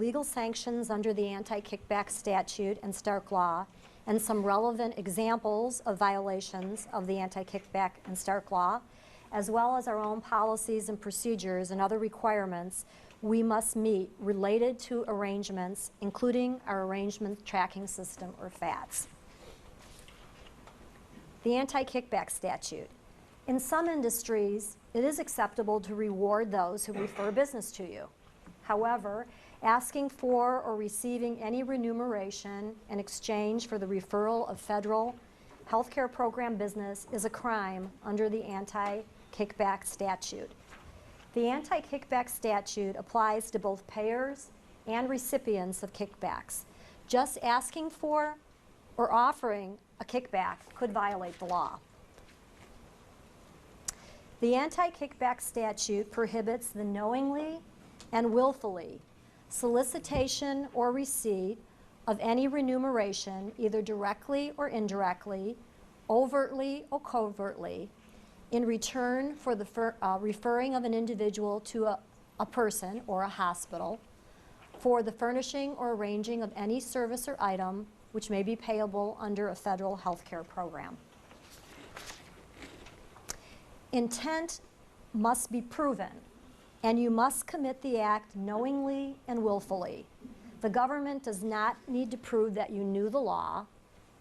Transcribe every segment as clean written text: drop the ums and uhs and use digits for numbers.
legal sanctions under the anti-kickback statute and Stark Law, and some relevant examples of violations of the anti-kickback and Stark Law, as well as our own policies and procedures and other requirements we must meet related to arrangements, including our Arrangement Tracking System, or FATS. The anti-kickback statute. In some industries, it is acceptable to reward those who refer business to you. However, asking for or receiving any remuneration in exchange for the referral of federal healthcare program business is a crime under the anti-kickback statute. The anti-kickback statute applies to both payers and recipients of kickbacks. Just asking for or offering a kickback could violate the law. The anti-kickback statute prohibits the knowingly and willfully solicitation or receipt of any remuneration, either directly or indirectly, overtly or covertly, in return for the referring of an individual to a person or a hospital, for the furnishing or arranging of any service or item which may be payable under a federal health care program. Intent must be proven, and you must commit the act knowingly and willfully. The government does not need to prove that you knew the law,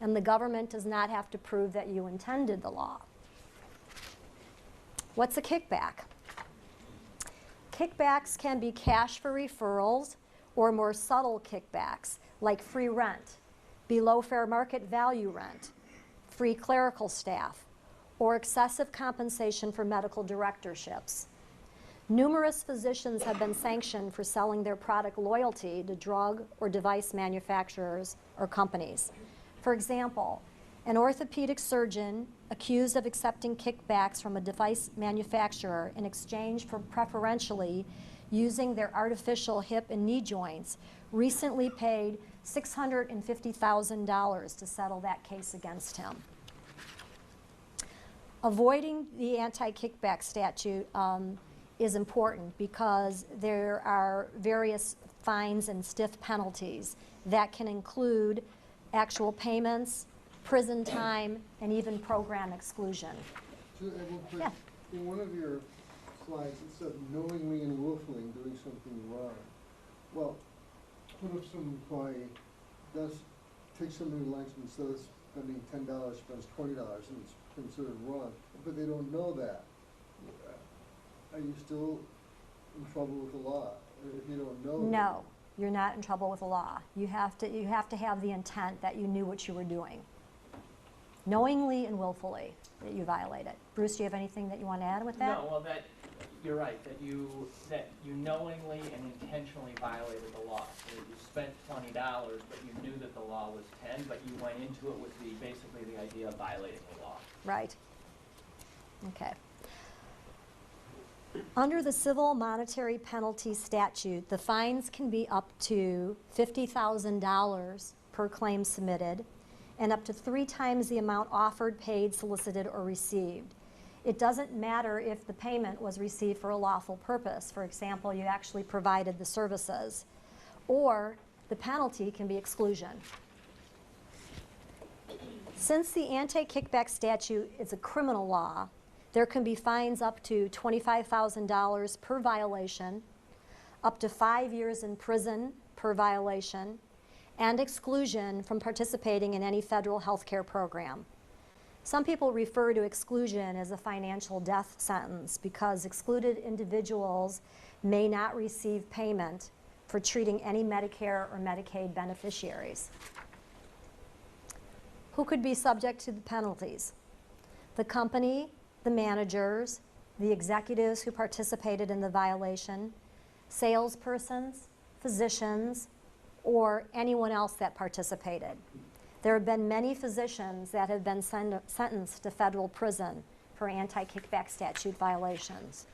and the government does not have to prove that you intended the law. What's a kickback? Kickbacks can be cash for referrals or more subtle kickbacks like free rent, below fair market value rent, free clerical staff, or excessive compensation for medical directorships. Numerous physicians have been sanctioned for selling their product loyalty to drug or device manufacturers or companies. For example, an orthopedic surgeon accused of accepting kickbacks from a device manufacturer in exchange for preferentially using their artificial hip and knee joints recently paid $650,000 to settle that case against him. Avoiding the anti-kickback statute is important because there are various fines and stiff penalties that can include actual payments, prison time, and even program exclusion. So, yeah. In one of your slides, it said knowingly and willfully doing something wrong. Well, what if some employee does take something like instead of spending $10, spends $20 and it's considered wrong, but they don't know that? Are you still in trouble with the law if you don't know? No, you're not in trouble with the law. You have to have the intent that you knew what you were doing, knowingly and willfully, that you violate it. Bruce, do you have anything that you want to add with that? No, well, you're right, that you knowingly and intentionally violated the law. So you spent $20, but you knew that the law was 10, but you went into it with basically the idea of violating the law. Right. Okay. Under the civil monetary penalty statute, the fines can be up to $50,000 per claim submitted and up to 3 times the amount offered, paid, solicited, or received. It doesn't matter if the payment was received for a lawful purpose. For example, you actually provided the services. Or the penalty can be exclusion. Since the anti-kickback statute is a criminal law, there can be fines up to $25,000 per violation, up to 5 years in prison per violation, and exclusion from participating in any federal health care program. Some people refer to exclusion as a financial death sentence because excluded individuals may not receive payment for treating any Medicare or Medicaid beneficiaries. Who could be subject to the penalties? The company, the managers, the executives who participated in the violation, salespersons, physicians, or anyone else that participated. There have been many physicians that have been sentenced to federal prison for anti-kickback statute violations.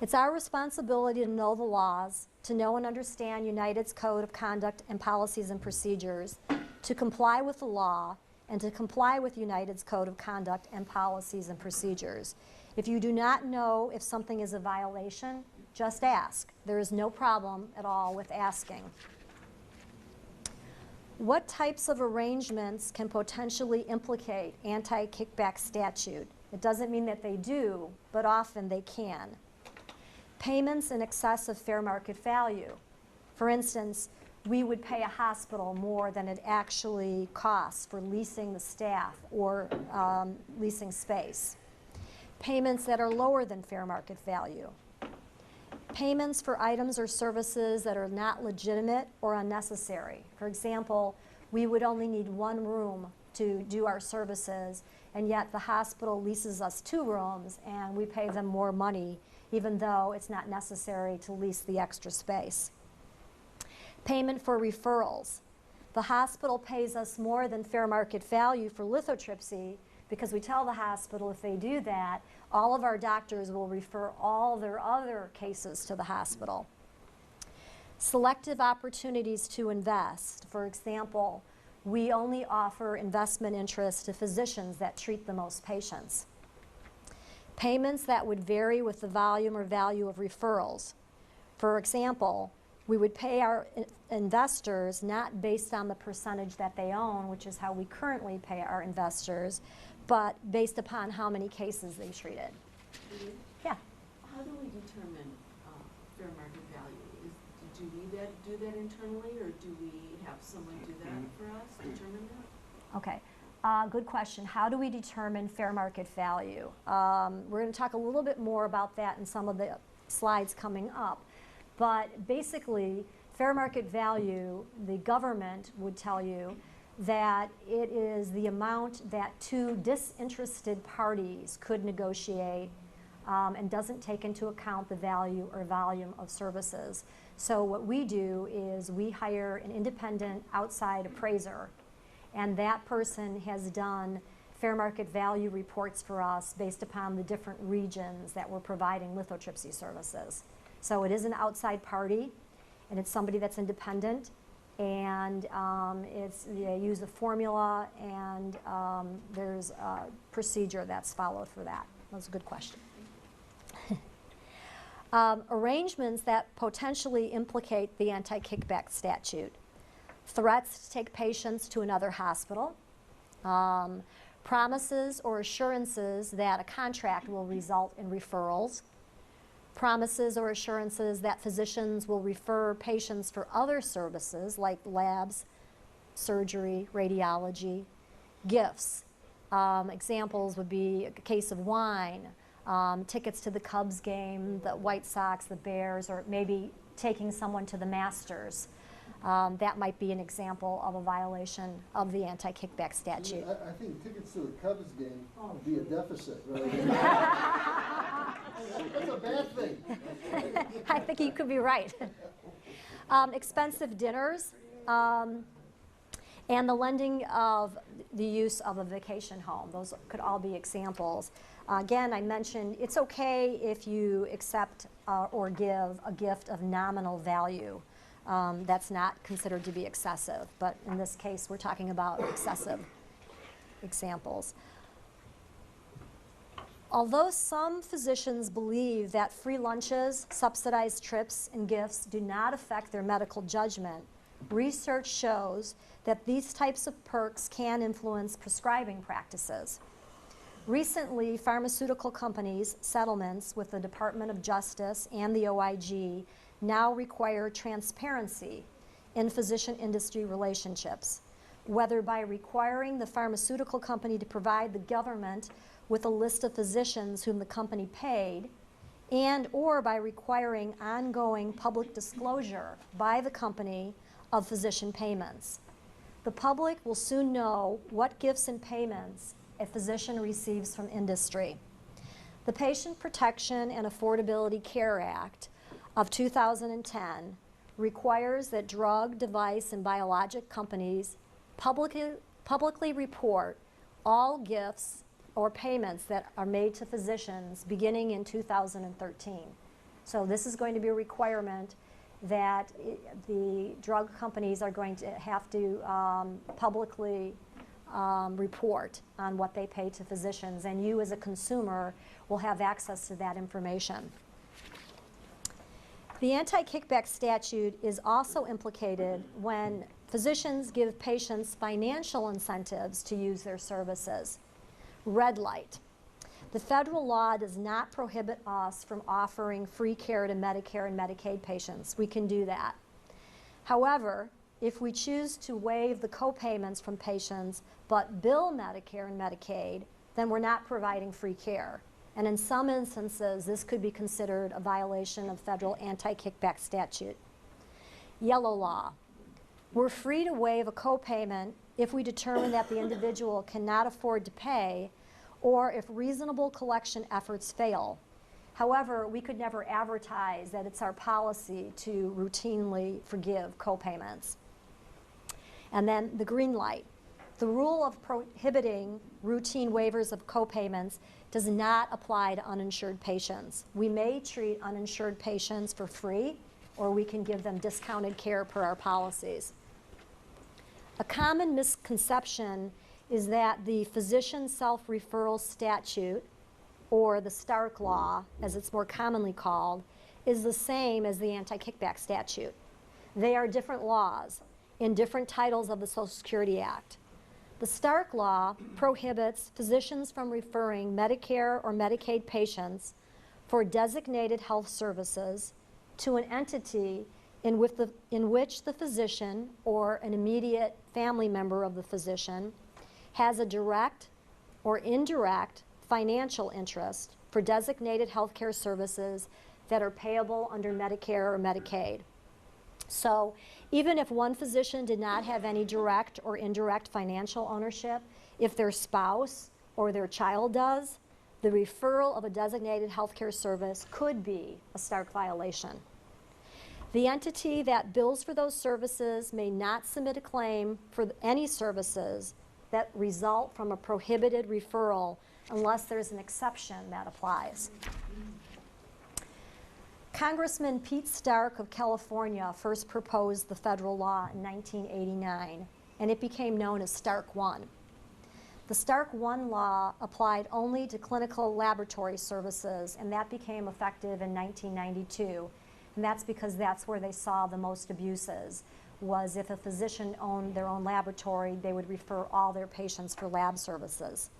It's our responsibility to know the laws, to know and understand United's Code of Conduct and Policies and Procedures, to comply with the law, and to comply with United's Code of Conduct and Policies and Procedures. If you do not know if something is a violation, Just ask. There is no problem at all with asking. What types of arrangements can potentially implicate anti-kickback statute? It doesn't mean that they do, but often they can. Payments in excess of fair market value. For instance, we would pay a hospital more than it actually costs for leasing the staff or leasing space. Payments that are lower than fair market value. Payments for items or services that are not legitimate or unnecessary. For example, we would only need one room to do our services, and yet the hospital leases us 2 rooms and we pay them more money even though it's not necessary to lease the extra space. Payment for referrals. The hospital pays us more than fair market value for lithotripsy because we tell the hospital if they do that, all of our doctors will refer all their other cases to the hospital. Selective opportunities to invest. For example, we only offer investment interest to physicians that treat the most patients. Payments that would vary with the volume or value of referrals. For example, we would pay our investors not based on the percentage that they own, which is how we currently pay our investors, but based upon how many cases they treated. Yeah. How do we determine fair market value? Do we do that internally, or do we have someone do that for us, determine that? Okay. Good question. How do we determine fair market value? We're going to talk a little bit more about that in some of the slides coming up. But basically, fair market value, the government would tell you that it is the amount that 2 disinterested parties could negotiate and doesn't take into account the value or volume of services. So what we do is we hire an independent outside appraiser, and that person has done fair market value reports for us based upon the different regions that we're providing lithotripsy services. So it is an outside party, and it's somebody that's independent, and they use a formula, and there's a procedure that's followed for that. That's a good question. Arrangements that potentially implicate the anti-kickback statute. Threats to take patients to another hospital. Promises or assurances that a contract will result in referrals. Promises or assurances that physicians will refer patients for other services like labs, surgery, radiology. Gifts. Examples would be a case of wine, tickets to the Cubs game, the White Sox, the Bears, or maybe taking someone to the Masters. That might be an example of a violation of the anti-kickback statute. I think tickets to the Cubs game would be a deficit, right? That's a bad thing. I think you could be right. Expensive dinners, and the lending of the use of a vacation home. Those could all be examples. Again, I mentioned it's okay if you accept or give a gift of nominal value. That's not considered to be excessive, but in this case, we're talking about excessive examples. Although some physicians believe that free lunches, subsidized trips, and gifts do not affect their medical judgment, research shows that these types of perks can influence prescribing practices. Recently, pharmaceutical companies' settlements with the Department of Justice and the OIG now require transparency in physician-industry relationships, whether by requiring the pharmaceutical company to provide the government with a list of physicians whom the company paid, and or by requiring ongoing public disclosure by the company of physician payments. The public will soon know what gifts and payments a physician receives from industry. The Patient Protection and Affordability Care Act of 2010 requires that drug, device, and biologic companies publicly report all gifts or payments that are made to physicians beginning in 2013. So this is going to be a requirement that the drug companies are going to have to publicly report on what they pay to physicians, and you as a consumer will have access to that information. The anti-kickback statute is also implicated when physicians give patients financial incentives to use their services. Red light. The federal law does not prohibit us from offering free care to Medicare and Medicaid patients. We can do that. However, if we choose to waive the co-payments from patients but bill Medicare and Medicaid, then we're not providing free care. And in some instances, this could be considered a violation of federal anti-kickback statute. Yellow law. We're free to waive a co-payment if we determine that the individual cannot afford to pay or if reasonable collection efforts fail. However, we could never advertise that it's our policy to routinely forgive co-payments. And then the green light. The rule of prohibiting routine waivers of co-payments does not apply to uninsured patients. We may treat uninsured patients for free, or we can give them discounted care per our policies. A common misconception is that the physician self-referral statute, or the Stark Law, as it's more commonly called, is the same as the anti-kickback statute. They are different laws in different titles of the Social Security Act. The Stark Law prohibits physicians from referring Medicare or Medicaid patients for designated health services to an entity in which the physician or an immediate family member of the physician has a direct or indirect financial interest for designated healthcare services that are payable under Medicare or Medicaid. So even if one physician did not have any direct or indirect financial ownership, if their spouse or their child does, the referral of a designated healthcare service could be a Stark violation. The entity that bills for those services may not submit a claim for any services that result from a prohibited referral unless there's an exception that applies. Congressman Pete Stark of California first proposed the federal law in 1989, and it became known as Stark I. The Stark I law applied only to clinical laboratory services, and that became effective in 1992. And that's because that's where they saw the most abuses, was if a physician owned their own laboratory, they would refer all their patients for lab services.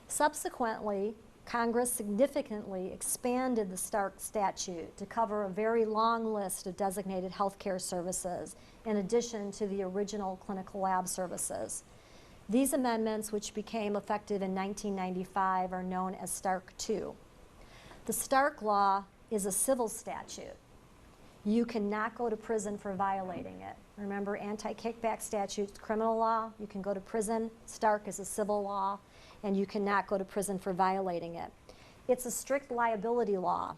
Subsequently, Congress significantly expanded the Stark statute to cover a very long list of designated healthcare services in addition to the original clinical lab services. These amendments, which became effective in 1995, are known as Stark II. The Stark Law is a civil statute. You cannot go to prison for violating it. Remember, anti-kickback statute's criminal law, you can go to prison. Stark is a civil law, and you cannot go to prison for violating it. It's a strict liability law,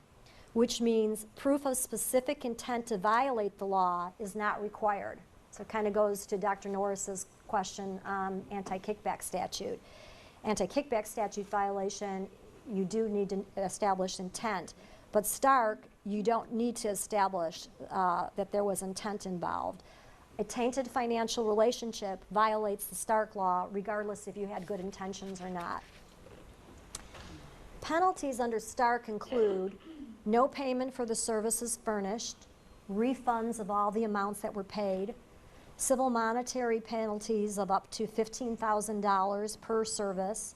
which means proof of specific intent to violate the law is not required. So it kind of goes to Dr. Norris's question on anti-kickback statute. Anti-kickback statute violation, you do need to establish intent. But Stark, you don't need to establish that there was intent involved. A tainted financial relationship violates the Stark Law regardless if you had good intentions or not. Penalties under Stark include no payment for the services furnished, refunds of all the amounts that were paid, civil monetary penalties of up to $15,000 per service,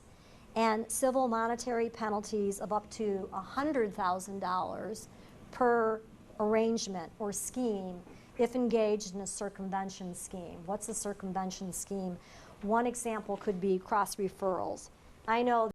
and civil monetary penalties of up to $100,000 per arrangement or scheme if engaged in a circumvention scheme. What's a circumvention scheme? One example could be cross referrals. I know